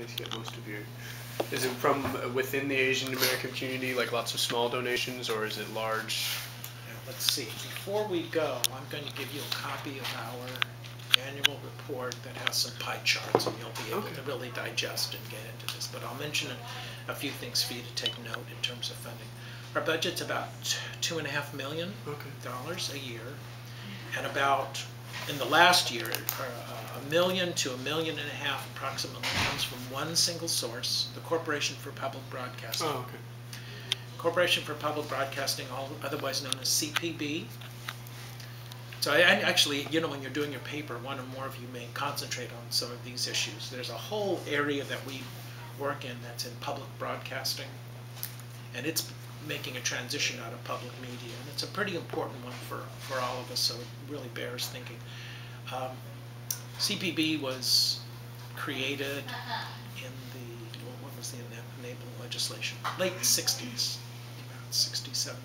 guys get most of your? Is it from within the Asian American community, like lots of small donations, or is it large? Now, let's see. Before we go, I'm going to give you a copy of our annual report that has some pie charts, and you'll be able to really digest and get into this. But I'll mention a few things for you to take note in terms of funding. Our budget's about $2.5 million a year, and about in the last year, $1 million to $1.5 million approximately comes from one single source, the Corporation for Public Broadcasting. Oh, okay. Corporation for Public Broadcasting, otherwise known as CPB. So I actually, you know, when you're doing your paper, one or more of you may concentrate on some of these issues. There's a whole area that we work in that's in public broadcasting, and it's making a transition out of public media, and it's a pretty important one for all of us, so it really bears thinking. CPB was created in the, what was the enabling legislation? Late 60s, about 67,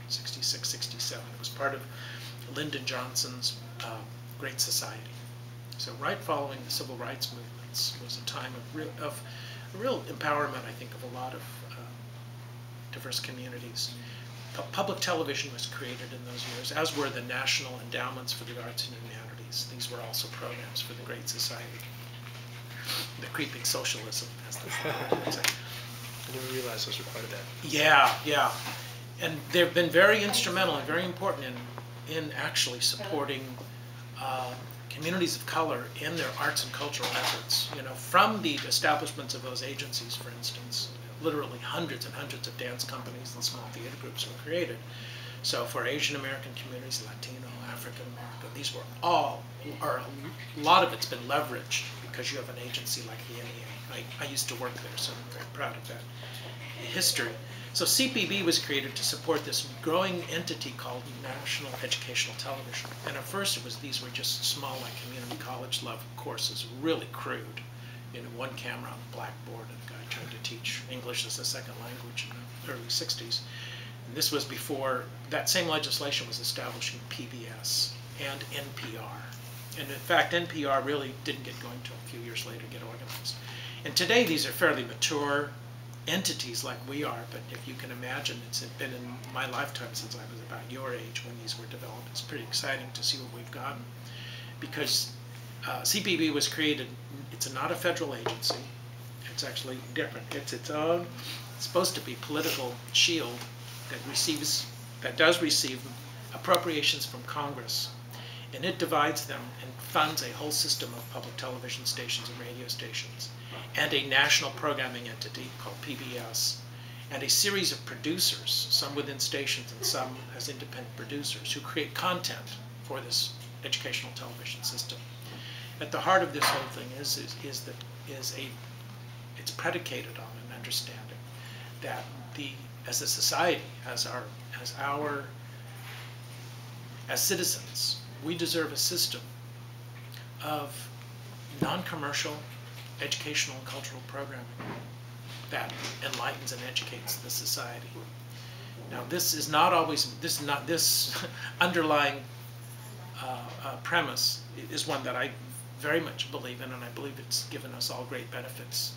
66, 67. It was part of Lyndon Johnson's Great Society. So right following the civil rights movements was a time of real empowerment, I think, of a lot of diverse communities. Public television was created in those years, as were the National Endowments for the Arts and Humanities. These were also programs for the Great Society. The creeping socialism, as the would say. I never realized those were part of that. Yeah, yeah. And they've been very instrumental and very important in actually supporting communities of color in their arts and cultural efforts. You know, from the establishments of those agencies, for instance, literally hundreds and hundreds of dance companies and small theater groups were created. So for Asian American communities, Latino, African American, these were all, or a lot of it's been leveraged because you have an agency like the NEA. I used to work there, so I'm very proud of that history. So CPB was created to support this growing entity called National Educational Television. And at first these were just small, like community college level courses, really crude. You know, one camera on the blackboard and a guy trying to teach English as a second language in the early 60s. And this was before that same legislation was establishing PBS and NPR. And in fact, NPR really didn't get going until a few years later, get organized. And today these are fairly mature entities like we are, but if you can imagine, it's been in my lifetime since I was about your age when these were developed. It's pretty exciting to see what we've gotten, because CPB was created, it's not a federal agency, it's actually different. It's its own, it's supposed to be political shield that does receive appropriations from Congress, and it divides them and funds a whole system of public television stations and radio stations, and a national programming entity called PBS, and a series of producers, some within stations and some as independent producers, who create content for this educational television system. At the heart of this whole thing it's predicated on an understanding that as a society, as citizens, we deserve a system of non-commercial educational and cultural programming that enlightens and educates the society. Now, this underlying premise is one that I very much believe in, and I believe it's given us all great benefits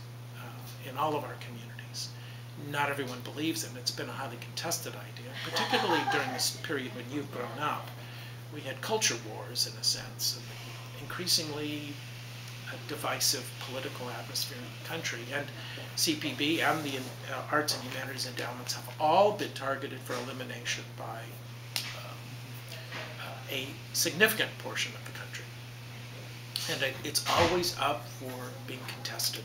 in all of our communities. Not everyone believes in it. It's been a highly contested idea, particularly during this period when you've grown up. We had culture wars, in a sense, increasingly divisive political atmosphere in the country, and CPB and the Arts and Humanities Endowments have all been targeted for elimination by a significant portion of the country. And it's always up for being contested.